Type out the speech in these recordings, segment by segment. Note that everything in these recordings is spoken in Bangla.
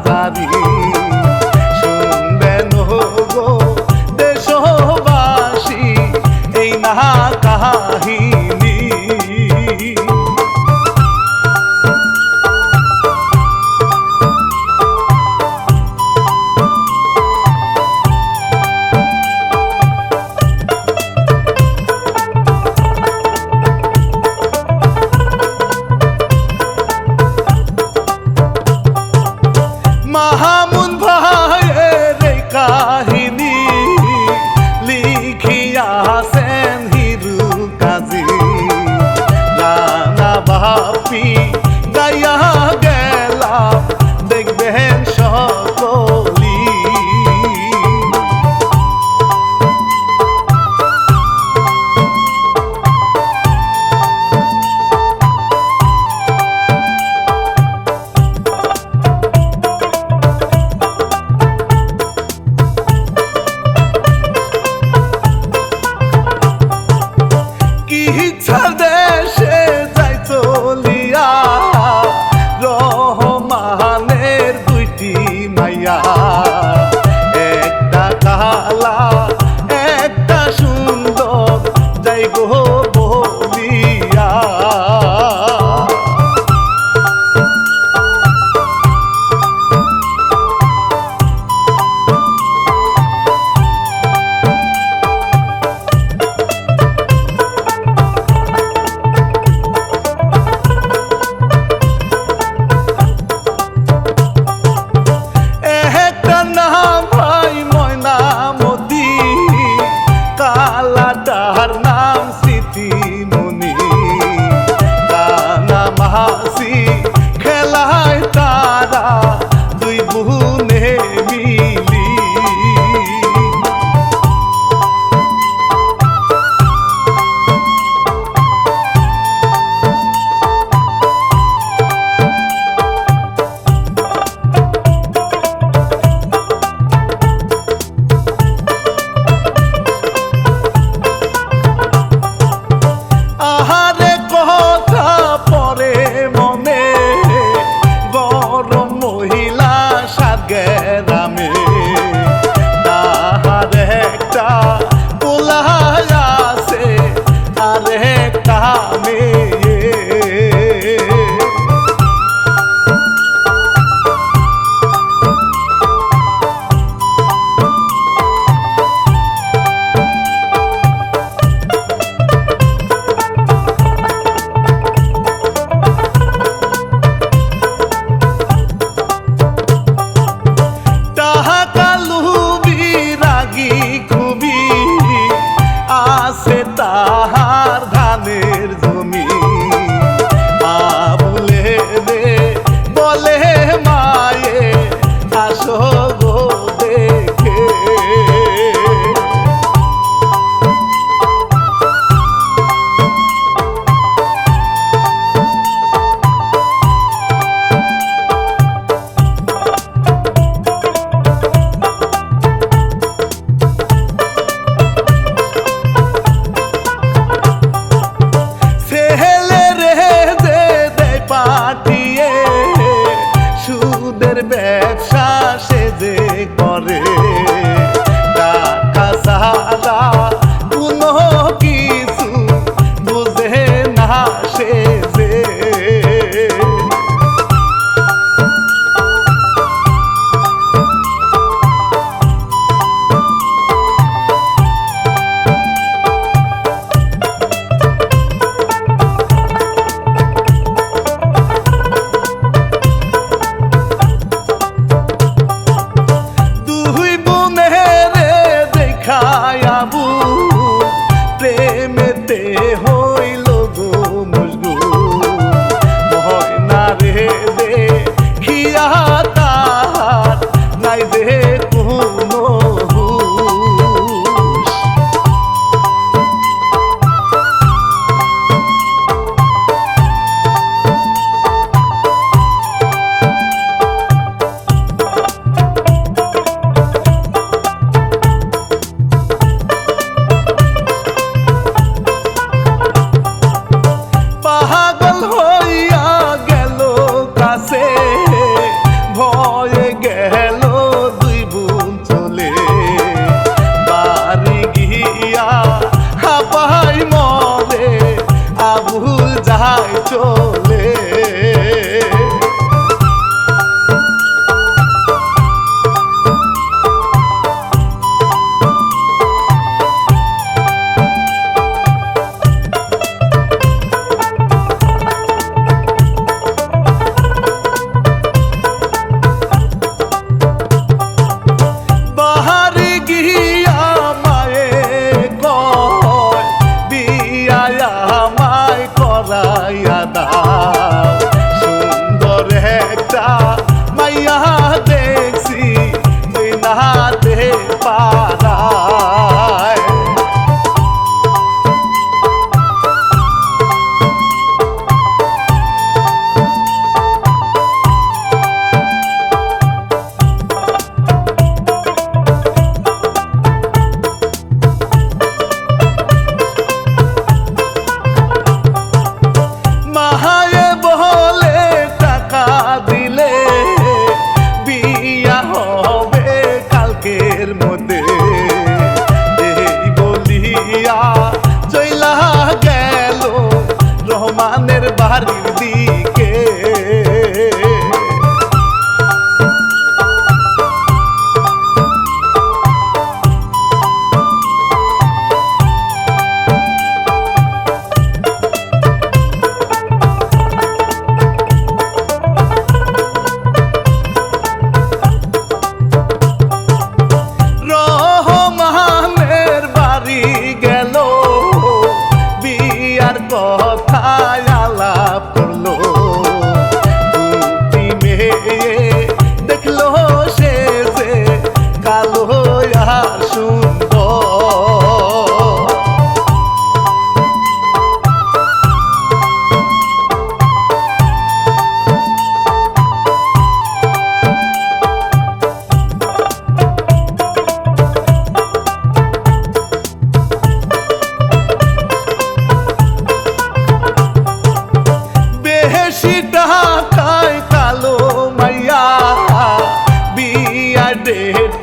জারি শুনবেন গো দেশবাসী এই না কাহিনী। মাহমুদ ভাইয়ের এই কাহিনী লিখিয়াছেন হিরু কাজী রানা বাপি গাইয়া গেলাম দেখবেন সকলি। ইচ্ছা দেশে যাই চলিয়া রহমানের দুইটি মাইয়া একটা কালা একটা সুন্দর যাই গো বলিয়া। কালাটার নাম স্মৃতিমণি রানা মাসি খেলায় তারা দুই বোনে মিলি। আহারে কথা পরে মনে গরম মহিলা সাগেরামে তাহার একটা পোলা আছে আর একটা মেয়ে। খুবই আছে তাহার ধানের জমি আবুলে রে বলে মায়ে আসো গো দেখে। পাঠিয়ে সুদের ব্যবসা সে যে করে টাকা ছাড়া কোনো কিছু বুঝে না সে যে। প্রেমেতে হইল গো মজগুল ময়না রে দেখিয়া তাহার নাই যে কোনো হুঁশ। পাগল হইয়া গেল কাছে ভুল যায় চলে সুন্দর একটা মাইয়া দেখছি তুই নাতে পারায় মধ্যে এই বলিয়া চইলা গেল রহমানের বাড়ির দিকে কথায় আলাপ করলো দুটি মেয়ে দেখলো সে যে কালো আর সুন্দর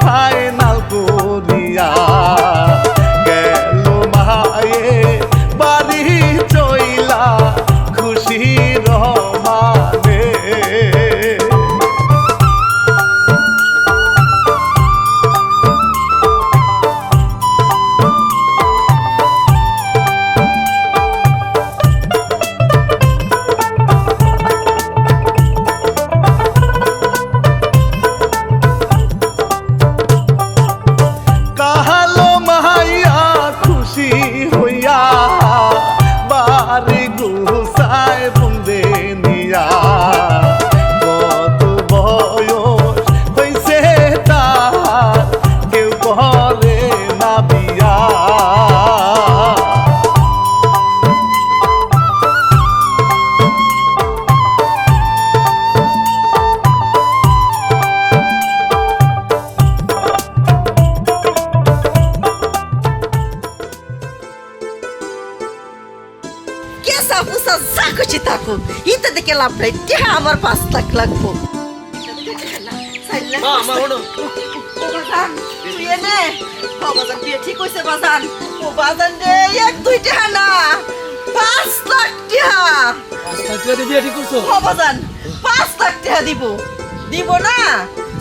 ফাইনাল করিয়া গেল মায়ে বাড়ি চইলা খুশি রহমানে বাড়ি গুসায় বুন্দে নিয়া কত বয়স হইছে তার কেউ করে না বিয়া ইতে দেখে লাভ নাই আমার 5 লাখ লাগবো ঠিক হয়েছে বাজান ও বাজান রে 1-2 টাকা না 5 লাখ টাকা বাজান 5 লাখ টাকা দিব না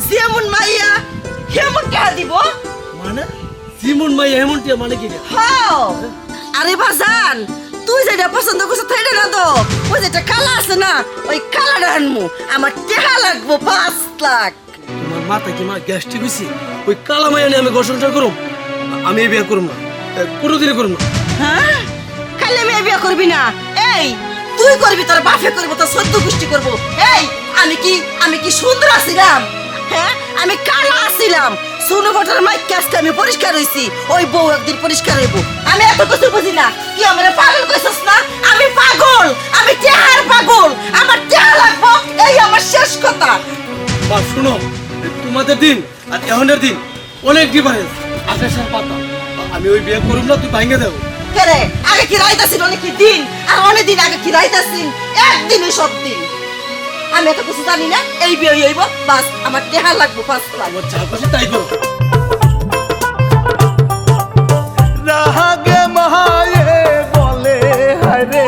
যেমন মাইয়া হেমন টাকা দিব মানে যেমন মাইয়া হেমন টাকা মানে কি আরে বাজান তুই যেটা পছন্দ করছিস তাইটা না তো ওই যেটা কালা আছে না ওই কালাটা আনমু আমার টাকা লাগবো 5 লাখ তোমার মাথা কি মা গ্যাস্ট্রিক হইছে ওই কালা মাইয়া নিয়ে আমি ঘর সংসার করুম আমি এই বিয়ে করুম না কোনোদিনই করুম না হ্যাঁ কালে আমি এই বিয়ে করবি না এই তুই করবি তোর বাপে করবো তোর সদ্য গোষ্ঠী করবো এই আমি কি সুন্দর আছিলাম হ্যাঁ আমি কালা আছিলাম শুনো ভোটার মাইক আজকে আমি পরিষ্কার হইছি ওই বউ একদিন পরিষ্কার হইব আমি এত কিছু বুঝি না কি আমারে পাগল কইছস না আমি পাগল আমি টেহার পাগল আমার টেহা লাগবো এই আমার শেষ কথা বা শুনো তোমাদের দিন আর এখনের দিন অনেক ডিফারেন্স আকাশের পাতা আমি ওই বিয়ে করুম না তুই ভাঙে দাও কেরে আগে কি রাইতাছিস অনেক দিন আর অনেক দিন আগে কি রাইতাছিস একদিনই সব দিন আমি এত কিছু জানি না এই বিয়ে হইব বাস আমার টেহা লাগবো 5 লাখ আমার যা খুশি তাই করো রাগে মহায়ে বলে হায় রে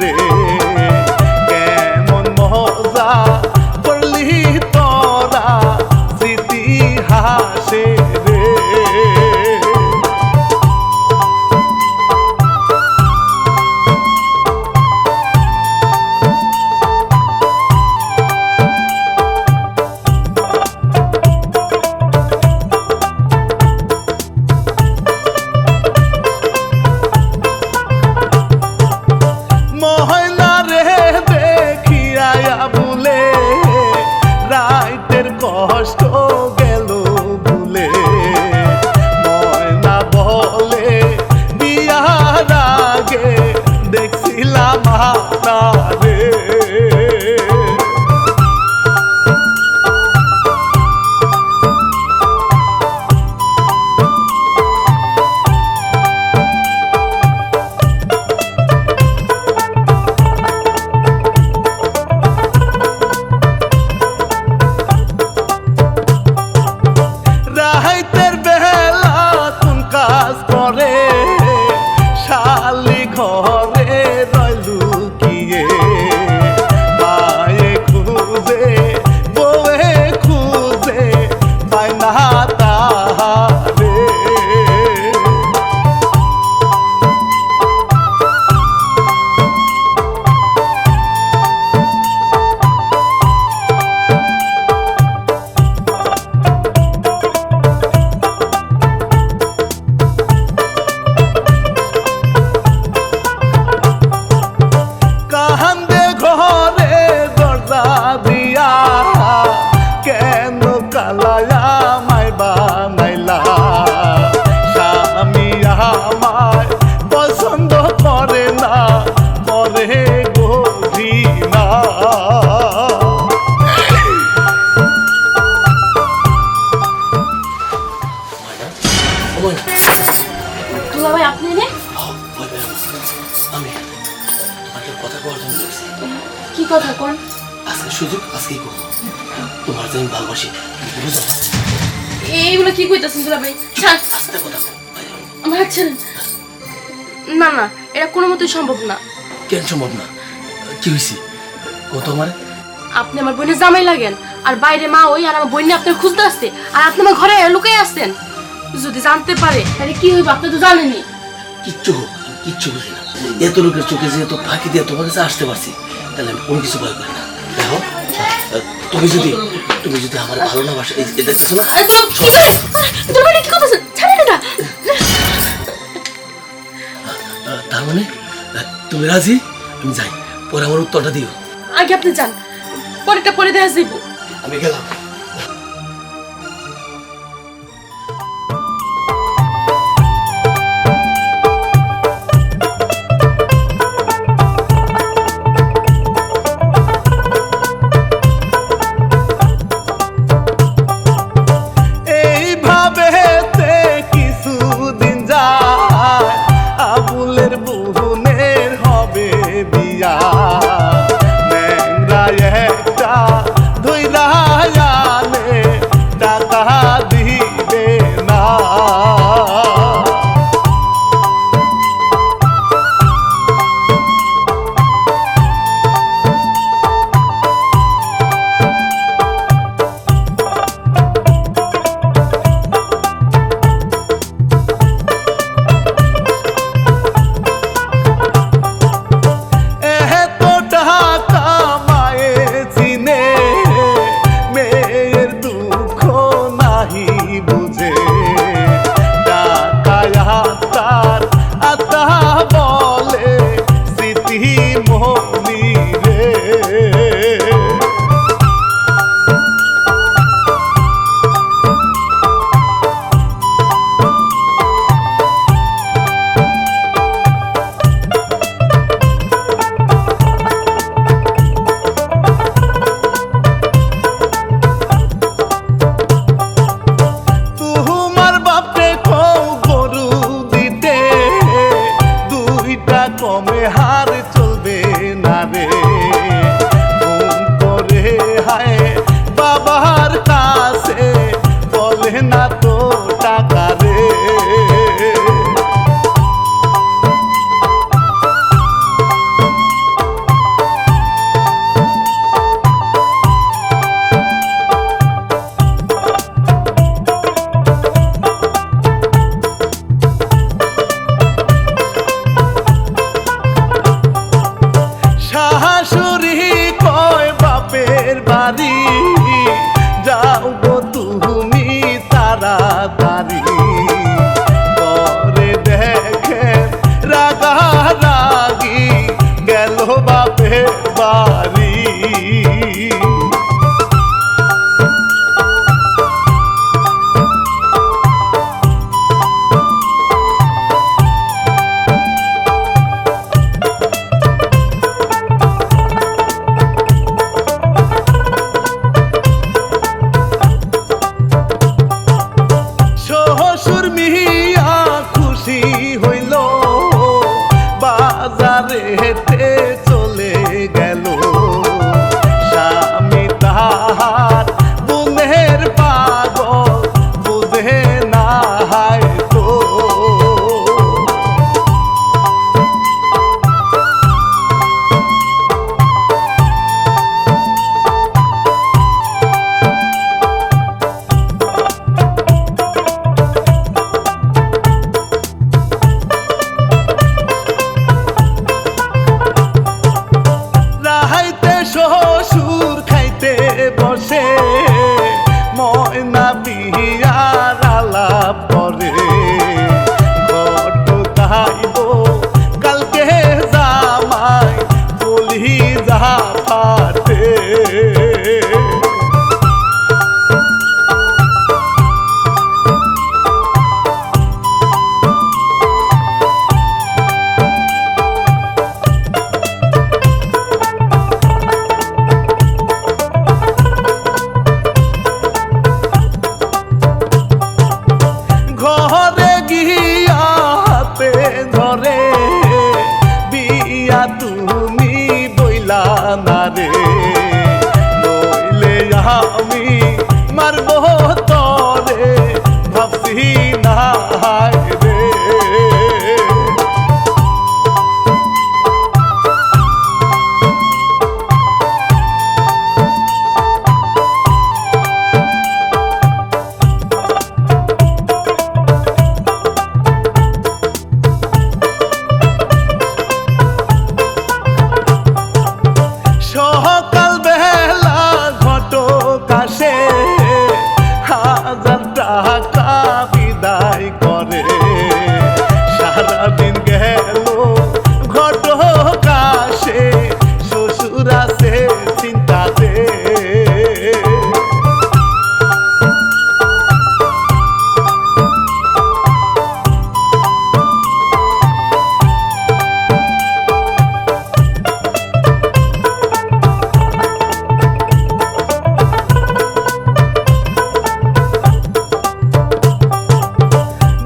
রে কেমন মজা করলি তোরা স্মৃতি হাসে রে ময়না রে দেখিয়া বলে রাইতের কষ্ট গেল ভুলে ময়না বলে বিয়ার আগে দেখছিলাম আপনারে রাইতের বেলা কোন কাজ করে শালি ঘরে রইলু কিয়ে মায়ে খুঁজে বউয়ে খুঁজে পায় না তাহারে কান্দে ঘরে দরজা দিয়া কেন কালায়া মাই বানাইলা স্বামী আমায় পছন্দ করে না করে গরি না দুলা ভাই আপনি নে আমি তোমাকে কথা কওয়ার জন্য বলছি কি কথা কোন আজকে সুযোগ আজকেই কো তোমার যে আমি ভালোবাসি বুঝো এইগুলো কি কইতাছেন দুলা ভাই ছাড় আস্তে কথা কও আমার ছেলে না না এটা কোনো মতেই সম্ভব না কেন সম্ভব না কি হইছে ও তোমার আপনি আমার বোনের জামাই লাগেন আর বাইরে মা ওই আর আমার বোন আপনার খুঁজতে আসছে আর আপনি আমার ঘরে লুকিয়ে আসছেন যদি জানতে পারে তাহলে কি হইব আপনি তো জানেনই কিচ্ছু হোক আমি কিচ্ছু বুঝি না এত লোকের চোখে যেহেতু ফাঁকি দিয়ে তোমার কাছে আসতে পারছি তাহলে আমি কোনো কিছু ভয় করি না দেখো তুমি যদি আমার ভালো না বাসা এই দেখতেছো না আরে দুলা কি করে দুলা ভাই কি করতেছেন ছাড়েন এটা তার মানে তুমি রাজি আমি যাই পরে আমার উত্তরটা দিও আগে আপনি যান পরেরটা পরে দেখা যাইব আমি গেলাম এইভাবে কিছুদিন যায় আবুলের বোনের হবে বিয়া ন্যাংরা একটা ধইরা আনে টাকা দিবে না এত টাকা মায়ে চিনে মেয়ের দুঃখ নাহি বুঝে টাকায় তার আতা বলে স্মৃতি মনি রে তোমার বাপে কও গরু দিতে দুইটা কমে হার চলবে না রে শাশুড়ি কয় বাপের বাড়ি যাও গো তুমি তাড়াতাড়ি পরে দেখে রাগারাগি গেল বাপের বাড়ি শ্বশুর মিয়া খুশি হইল বাজারে হেঁটে চলে গেল স্বামী তাহার বোনের পাগল বুঝে না তো রাহাইতে শ্বশুর খাইতে বসে ময়না বিয়ার আলাপ করে ঘট তাইব কালকে জামাই বলি যাহা ফাটে ঘরে গিয়া হাতে ধরে বিয়া তুমি বইলা না রে নইলে আমি মারব তরে ভাবছি না রে সকাল বেলা ঘটক আসে 1000 টাকা বিদায় করে সারাদিন গেল ঘটক আসে শ্বশুর আছে চিন্তাতে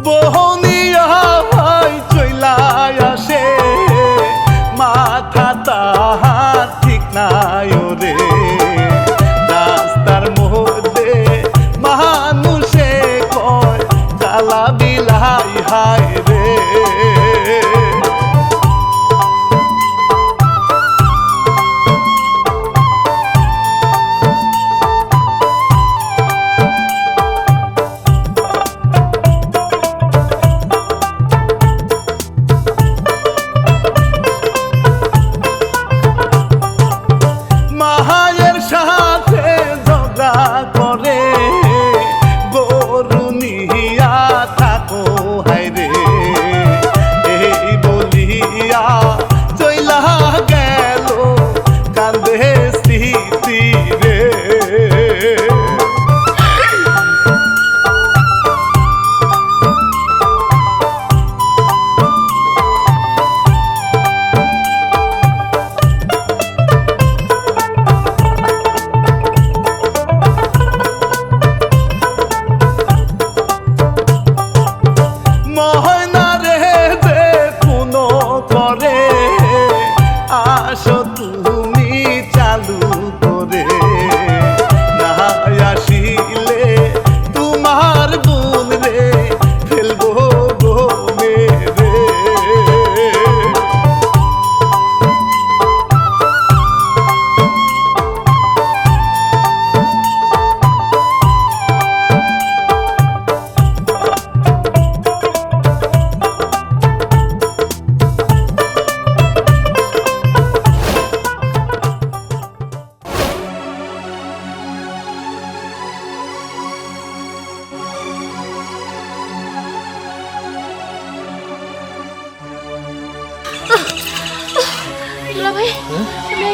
বহনিয়া চইলা আসে মাথা তাহার ঠিক নাই রে রাস্তার মধ্যে মানুষে কয় কালা বিলাই হায় রে মায়ের সাথে ঝগড়া করে গরু নিয়া থাকো হায় রে এই বলিয়া চইলা গেল কান্দে স্মৃতি রে ময়না রে যে কোনো করে আসো তুমি চালু করে না আসিলে তোমার বোন রে ফেলবো গনে রে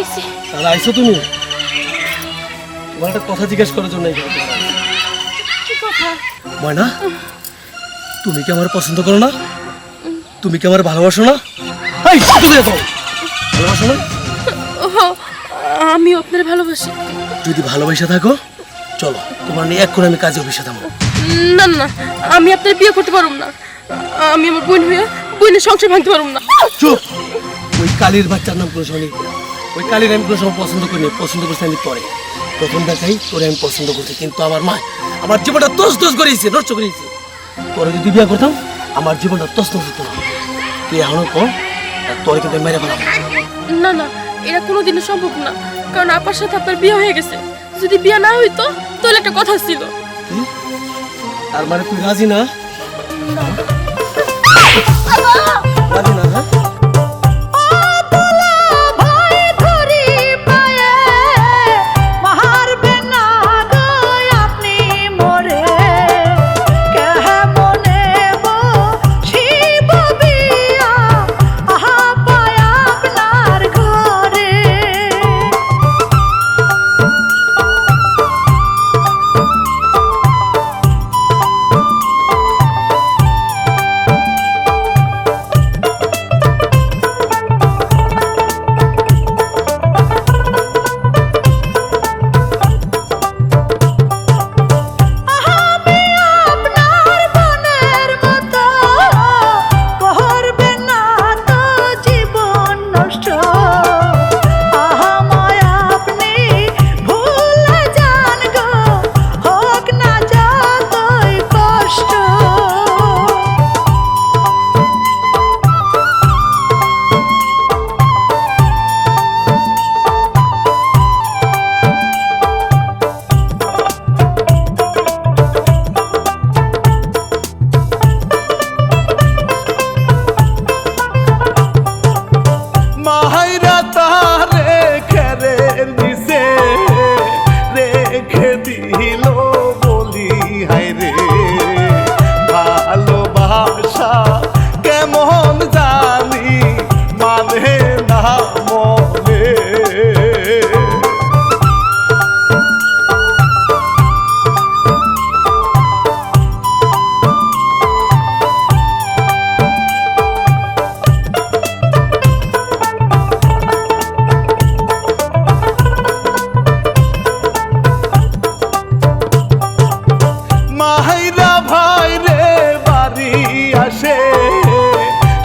আইছি। তাহলে আইছো তুমি? তোমার একটা কথা জিজ্ঞেস করার জন্য কি কথা? ময়না, তুমি কি আমার পছন্দ করো না? তুমি কি আমার ভালোবাসো না? এই কোথায় যাও? ভালোবাসো না? ওহো, আমি আপনার ভালোবাসি। যদি ভালোবাসা থাকো চলো, তোমার নিয়ে এক্ষুনি আমি কাজে অফিসে যাবো। না না, আমি আপনার বিয়ে করতে পারব না। আমি আমার বোন হয়ে বোনের সংসার ভাঙতে পারব না। চুপ! ওই কালীর বাচ্চার নাম কোনো সময় ওই কালীর আমি কোনো সময় পছন্দ করিনি। পছন্দ করছি আমি পরে, প্রথম দেখাই তোরে আমি পছন্দ করছি, কিন্তু আমার মা আমার জীবনটা তস তস করেছে, নষ্ট করেছে। তোরে যদি বিয়ে করতাম আমার জীবনটা তস তস হতো না। তুই এখনো কম, তোরে কিন্তু মেরে ফেলাম। না না, এটা কোনোদিনও সম্ভব না, কারণ আপার সাথে আপনার বিয়ে হয়ে গেছে। যদি বিয়ে না হইতো তাহলে একটা কথা ছিল। আর মানে তুই রাজি না? রাজি না? হ্যাঁ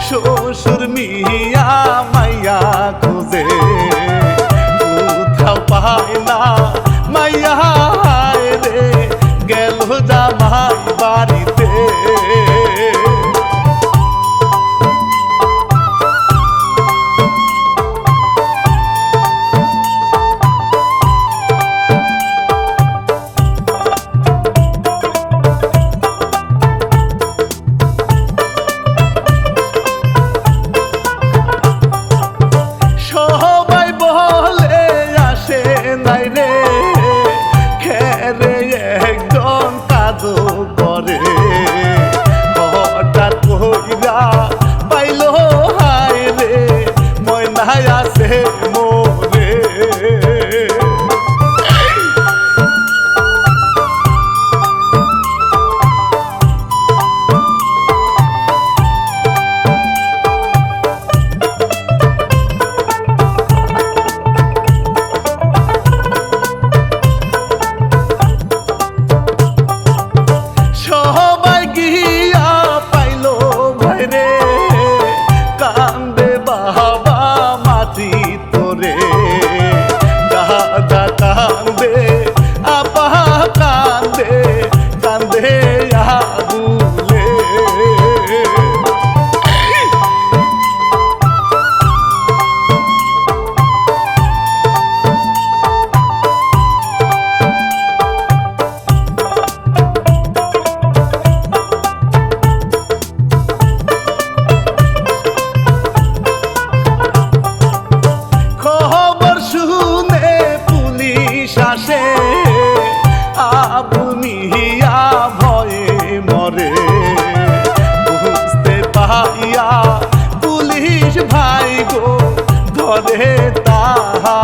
শ্বশুর মিয়া মাইয়া খুঁজে কোথাও পায় না মাইয়া রে, গেল জামাই বাড়িতে। পুলিশ ভাই গো ধরে তাহা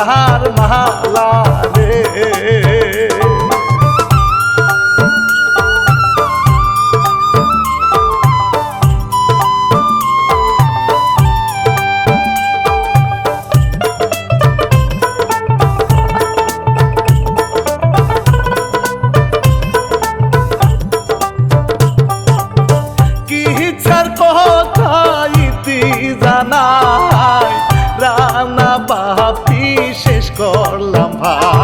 সোনার মালা রে। কি ইচ্ছার কথা ইতি জানাই রানা বাপি শেষ করলাম ভাই।